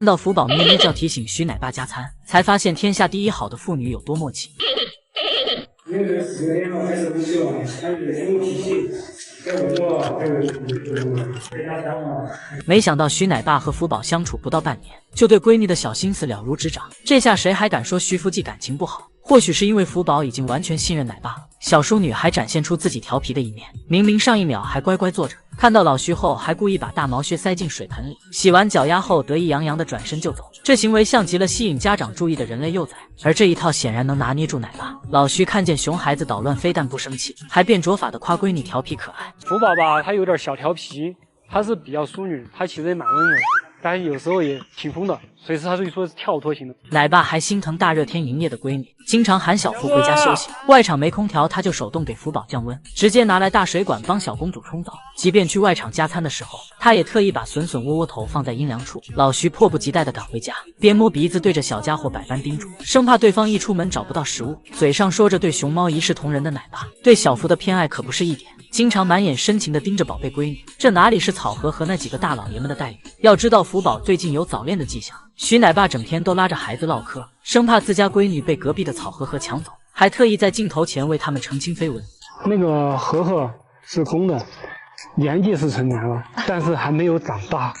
听到福宝咩咩叫提醒徐奶爸加餐，才发现天下第一好的父女有多默契。没想到徐奶爸和福宝相处不到半年，就对闺女的小心思了如指掌。这下谁还敢说徐福记感情不好？或许是因为福宝已经完全信任奶爸，小淑女还展现出自己调皮的一面。明明上一秒还乖乖坐着，看到老徐后还故意把大毛靴塞进水盆里，洗完脚丫后得意洋洋的转身就走。这行为像极了吸引家长注意的人类幼崽，而这一套显然能拿捏住奶爸。老徐看见熊孩子捣乱，非但不生气，还变着法的夸闺女调皮可爱。福宝吧，他有点小调皮，他是比较淑女，他其实也蛮温柔，但是有时候也挺疯的，所以他可以说是跳脱型的。奶爸还心疼大热天营业的闺女，经常喊小福回家休息。外场没空调，他就手动给福宝降温，直接拿来大水管帮小公主冲澡。即便去外场加餐的时候，他也特意把笋笋窝窝头放在阴凉处。老徐迫不及待地赶回家，边摸鼻子对着小家伙百般叮嘱，生怕对方一出门找不到食物。嘴上说着对熊猫一视同仁的奶爸，对小福的偏爱可不是一点。经常满眼深情地盯着宝贝闺女，这哪里是草河和那几个大老爷们的待遇？要知道福宝最近有早恋的迹象，徐奶爸整天都拉着孩子唠嗑，生怕自家闺女被隔壁的草河河抢走，还特意在镜头前为他们澄清绯闻。那个河河是公的，年纪是成年了，但是还没有长大，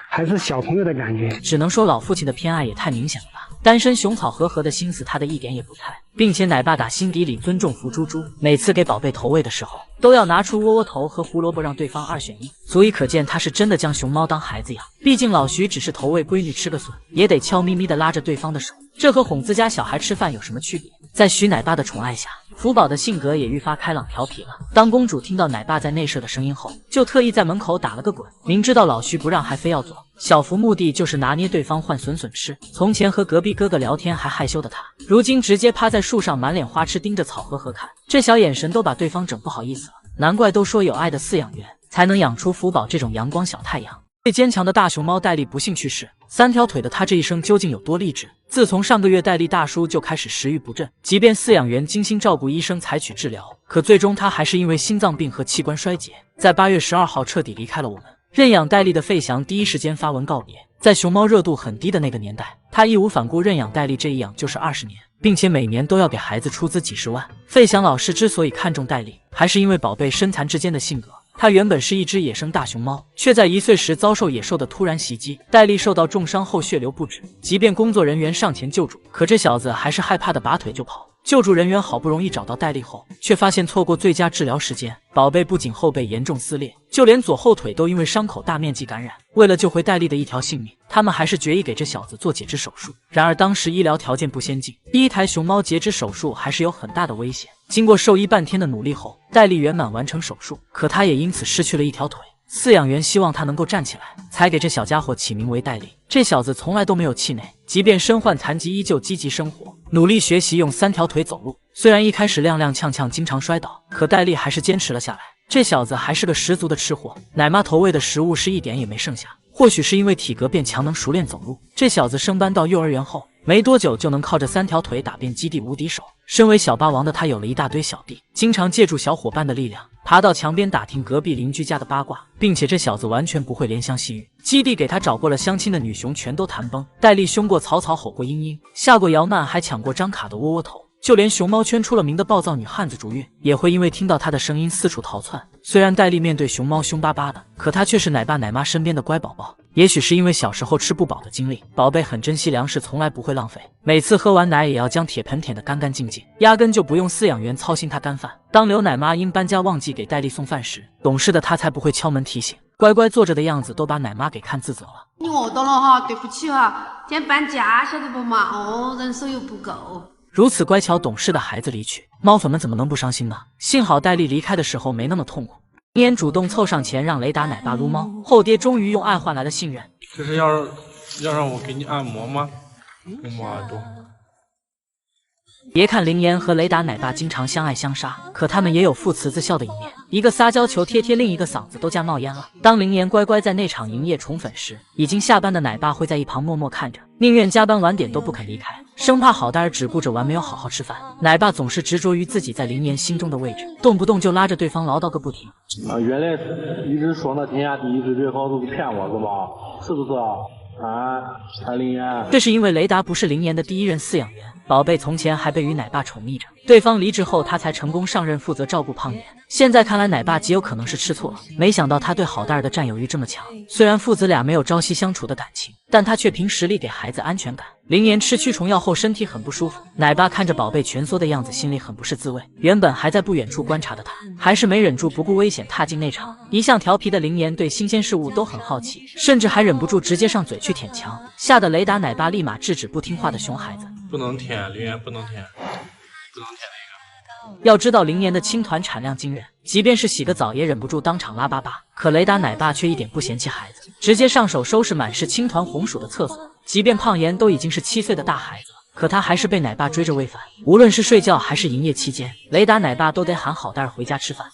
还是小朋友的感觉。只能说老父亲的偏爱也太明显了吧。单身熊草和河的心思他的一点也不猜，并且奶爸打心底里尊重福猪猪，每次给宝贝投喂的时候都要拿出窝窝头和胡萝卜让对方2选1，足以可见他是真的将熊猫当孩子养。毕竟老徐只是投喂闺女吃个笋，也得悄咪咪地拉着对方的手，这和哄自家小孩吃饭有什么区别？在徐奶爸的宠爱下，福宝的性格也愈发开朗调皮了。当公主听到奶爸在内射的声音后，就特意在门口打了个滚，明知道老徐不让还非要做。小福目的就是拿捏对方换笋笋吃。从前和隔壁哥哥聊天还害羞的他，如今直接趴在树上满脸花痴盯着草和河看，这小眼神都把对方整不好意思了。难怪都说有爱的饲养员才能养出福宝这种阳光小太阳。最坚强的大熊猫戴笠不幸去世，3条腿的他这一生究竟有多励志？自从上个月戴笠大叔就开始食欲不振，即便饲养员精心照顾，医生采取治疗，可最终他还是因为心脏病和器官衰竭，在8月12号彻底离开了我们。认养戴笠的费翔第一时间发文告别，在熊猫热度很低的那个年代，他义无反顾认养戴笠，这一养就是20年，并且每年都要给孩子出资几十万。费翔老师之所以看重戴笠，还是因为宝贝身残志坚的性格。他原本是一只野生大熊猫，却在1岁时遭受野兽的突然袭击，戴笠受到重伤后血流不止，即便工作人员上前救助，可这小子还是害怕的拔腿就跑。救助人员好不容易找到戴笠后，却发现错过最佳治疗时间，宝贝不仅后背严重撕裂，就连左后腿都因为伤口大面积感染。为了救回戴笠的一条性命，他们还是决意给这小子做截肢手术。然而当时医疗条件不先进，第一台熊猫截肢手术还是有很大的危险。经过兽医半天的努力后，戴笠圆满完成手术，可他也因此失去了一条腿。饲养员希望他能够站起来，才给这小家伙起名为戴笠。这小子从来都没有气馁，即便身患残疾依旧积极生活，努力学习用3条腿走路。虽然一开始踉踉跄跄经常摔倒，可戴笠还是坚持了下来。这小子还是个十足的吃货，奶妈投喂的食物是一点也没剩下。或许是因为体格变强，能熟练走路，这小子升班到幼儿园后没多久就能靠着3条腿打遍基地无敌手。身为小霸王的他有了一大堆小弟，经常借助小伙伴的力量爬到墙边打听隔壁邻居家的八卦，并且这小子完全不会怜香惜玉。基地给他找过了相亲的女熊全都谈崩，戴笠凶过草草，吼过嘤嘤，下过姚曼，还抢过张卡的窝窝头。就连熊猫圈出了名的暴躁女汉子竹月，也会因为听到他的声音四处逃窜。虽然戴笠面对熊猫凶巴巴的，可他却是奶爸奶妈身边的乖宝宝。也许是因为小时候吃不饱的经历，宝贝很珍惜粮食，从来不会浪费，每次喝完奶也要将铁盆舔得干干净净，压根就不用饲养员操心他干饭。当刘奶妈因搬家忘记给戴笠送饭时，懂事的他才不会敲门提醒，乖乖坐着的样子都把奶妈给看自责了。你饿到了哈，对不起哈，今天搬家晓得不嘛？哦，人手又不够。如此乖巧懂事的孩子离去，猫粉们怎么能不伤心呢？幸好戴笠离开的时候没那么痛苦。林岩主动凑上前让雷达奶爸撸猫，后爹终于用爱换来了信任。这是要让我给你按摩吗？摸耳朵。别看林岩和雷达奶爸经常相爱相杀，可他们也有父慈子孝的一面，一个撒娇求贴贴，另一个嗓子都架冒烟了。当林岩乖乖在内场营业宠粉时，已经下班的奶爸会在一旁默默看着，宁愿加班晚点都不肯离开，生怕好大儿只顾着玩没有好好吃饭。奶爸总是执着于自己在林岩心中的位置，动不动就拉着对方唠叨个不停。原来一直说那天下第一是最好，都是骗我是吧？是不是？小林啊，这是因为雷达不是林岩的第一任饲养员，宝贝从前还被与奶爸宠溺着，对方离职后，他才成功上任负责照顾胖岩。现在看来，奶爸极有可能是吃错了，没想到他对好蛋儿的占有欲这么强。虽然父子俩没有朝夕相处的感情，但他却凭实力给孩子安全感。林岩吃驱虫药后身体很不舒服，奶爸看着宝贝蜷缩的样子，心里很不是滋味。原本还在不远处观察的他，还是没忍住不顾危险踏进内场。一向调皮的林岩对新鲜事物都很好奇，甚至还忍不住直接上嘴去舔墙，吓得雷达奶爸立马制止不听话的熊孩子。不能舔，林岩不能舔，不能舔那个。要知道林岩的青团产量惊人，即便是洗个澡也忍不住当场拉粑粑。可雷达奶爸却一点不嫌弃孩子，直接上手收拾满是青团红薯的厕所。即便胖岩都已经是7岁的大孩子了，可他还是被奶爸追着喂饭。无论是睡觉还是营业期间，雷达奶爸都得喊好蛋儿回家吃饭。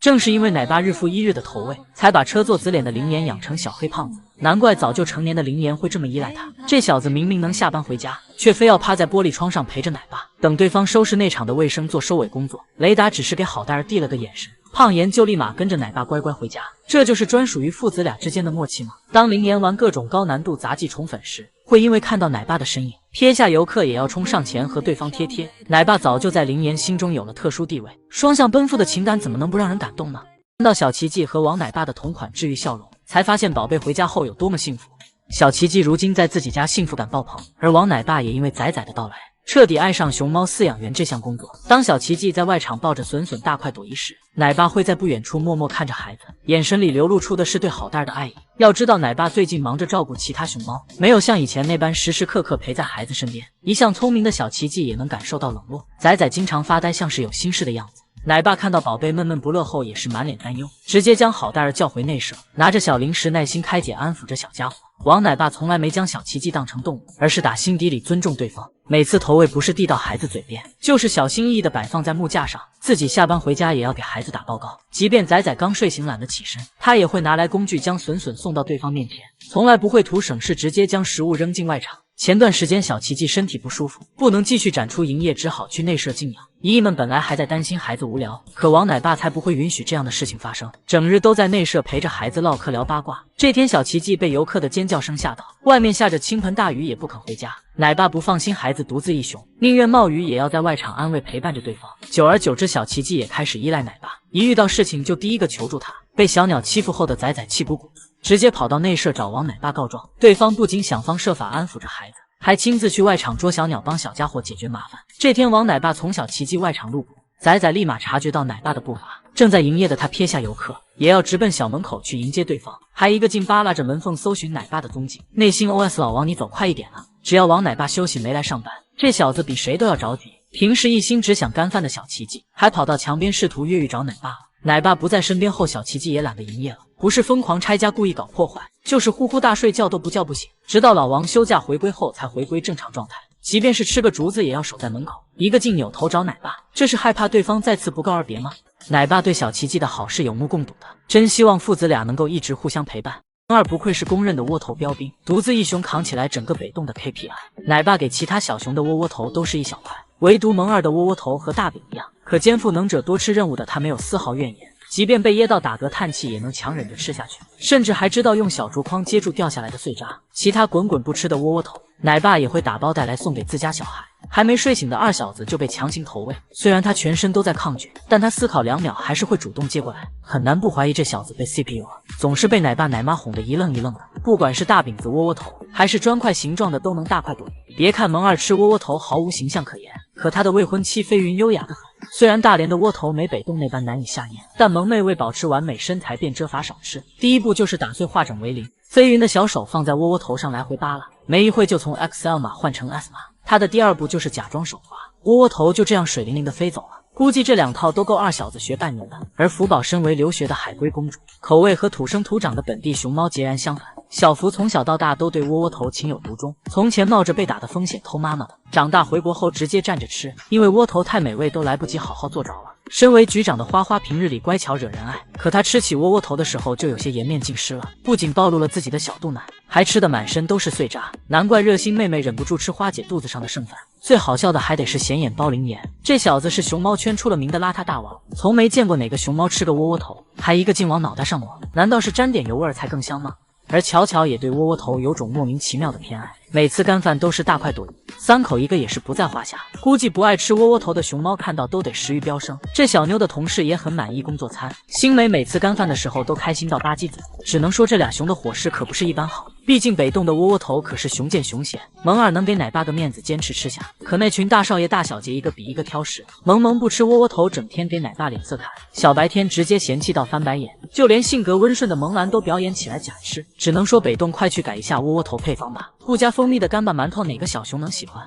正是因为奶爸日复一日的投喂，才把车坐子脸的林岩养成小黑胖子。难怪早就成年的林岩会这么依赖他。这小子明明能下班回家，却非要趴在玻璃窗上陪着奶爸，等对方收拾内场的卫生做收尾工作。雷达只是给好蛋儿递了个眼神，胖岩就立马跟着奶爸乖乖回家。这就是专属于父子俩之间的默契吗？当林岩玩各种高难度杂技宠粉时，会因为看到奶爸的身影，撇下游客也要冲上前和对方贴贴。奶爸早就在林岩心中有了特殊地位，双向奔赴的情感怎么能不让人感动呢？看到小奇迹和王奶爸的同款治愈笑容，才发现宝贝回家后有多么幸福。小奇迹如今在自己家幸福感爆棚，而王奶爸也因为仔仔的到来，彻底爱上熊猫饲养员这项工作。当小奇迹在外场抱着笋笋大快朵颐时，奶爸会在不远处默默看着孩子，眼神里流露出的是对好蛋儿的爱意。要知道奶爸最近忙着照顾其他熊猫，没有像以前那般时时刻刻陪在孩子身边。一向聪明的小奇迹也能感受到冷落，仔仔经常发呆，像是有心事的样子。奶爸看到宝贝闷闷不乐后，也是满脸担忧，直接将好蛋儿叫回内舍，拿着小零食耐心开解安抚着小家伙。王奶爸从来没将小奇迹当成动物，而是打心底里尊重对方。每次投喂不是递到孩子嘴边，就是小心翼翼地摆放在木架上，自己下班回家也要给孩子打报告。即便仔仔刚睡醒懒得起身，他也会拿来工具将笋笋送到对方面前，从来不会图省事直接将食物扔进外场。前段时间小奇迹身体不舒服，不能继续展出营业，只好去内舍静养。姨姨们本来还在担心孩子无聊，可王奶爸才不会允许这样的事情发生，整日都在内舍陪着孩子唠嗑聊八卦。这天小奇迹被游客的尖叫声吓到，外面下着倾盆大雨也不肯回家。奶爸不放心孩子独自一雄，宁愿冒雨也要在外场安慰陪伴着对方。久而久之，小奇迹也开始依赖奶爸，一遇到事情就第一个求助他。被小鸟欺负后的仔仔气鼓鼓，直接跑到内舍找王奶爸告状。对方不仅想方设法安抚着孩子，还亲自去外场捉小鸟，帮小家伙解决麻烦。这天王奶爸从小奇迹外场路过，仔仔立马察觉到奶爸的步伐，正在营业的他撇下游客，也要直奔小门口去迎接对方，还一个劲扒拉着门缝搜寻奶爸的踪迹。内心 OS 老王你走快一点啊，只要王奶爸休息没来上班，这小子比谁都要着急。平时一心只想干饭的小奇迹，还跑到墙边试图越狱找奶爸了。奶爸不在身边后，小奇迹也懒得营业了，不是疯狂拆家故意搞破坏，就是呼呼大睡觉都不叫不醒，直到老王休假回归后才回归正常状态。即便是吃个竹子也要守在门口，一个劲扭头找奶爸，这是害怕对方再次不告而别吗？奶爸对小奇迹的好是有目共睹的，真希望父子俩能够一直互相陪伴。门二不愧是公认的窝头标兵，独自一雄扛起来整个北洞的 KPI。奶爸给其他小熊的窝头都是一小块，唯独萌二的窝头和大饼一样。可肩负能者多吃任务的他没有丝毫怨言，即便被噎到打嗝叹气也能强忍着吃下去，甚至还知道用小竹筐接住掉下来的碎渣。其他滚滚不吃的窝头，奶爸也会打包带来送给自家小孩。还没睡醒的二小子就被强行投喂，虽然他全身都在抗拒，但他思考2秒还是会主动接过来，很难不怀疑这小子被 CPU 了。总是被奶爸奶妈哄得一愣一愣的，不管是大饼子窝头还是砖块形状的都能大快朵颐。别看萌二吃窝头毫无形象可言，可他的未婚妻飞云优雅得很。虽然大连的窝头没北洞那般难以下咽，但萌妹为保持完美身材便遮法少吃，第一步就是打碎化整为零。飞云的小手放在窝头上来回扒拉，没一会就从 XL 码换成 S 码。他的第二步就是假装手滑，窝头就这样水灵灵的飞走了。估计这2套都够二小子学半年的。而福宝身为留学的海龟公主，口味和土生土长的本地熊猫截然相反。小福从小到大都对窝头情有独钟，从前冒着被打的风险偷妈妈的，长大回国后直接站着吃，因为窝头太美味都来不及好好坐着了。身为局长的花花平日里乖巧惹人爱，可她吃起窝头的时候就有些颜面尽失了，不仅暴露了自己的小肚腩，还还吃得满身都是碎渣，难怪热心妹妹忍不住吃花姐肚子上的剩饭。最好笑的还得是显眼包灵颜，这小子是熊猫圈出了名的邋遢大王，从没见过哪个熊猫吃个窝窝头还一个劲往脑袋上抹，难道是沾点油味才更香吗？而巧巧也对窝窝头有种莫名其妙的偏爱，每次干饭都是大快朵颐，3口一个也是不在话下。估计不爱吃窝窝头的熊猫看到都得食欲飙升。这小妞的同事也很满意工作餐，星美每次干饭的时候都开心到吧唧嘴，只能说这俩熊的伙食可不是一般好。毕竟北洞的窝窝头可是熊见熊嫌，萌儿能给奶爸个面子坚持吃下，可那群大少爷大小姐一个比一个挑食，萌萌不吃窝窝头，整天给奶爸脸色看，小白天直接嫌弃到翻白眼，就连性格温顺的萌兰都表演起来假吃。只能说北洞快去改一下窝窝头配方吧，不加蜂蜜的干巴馒头哪个小熊能喜欢？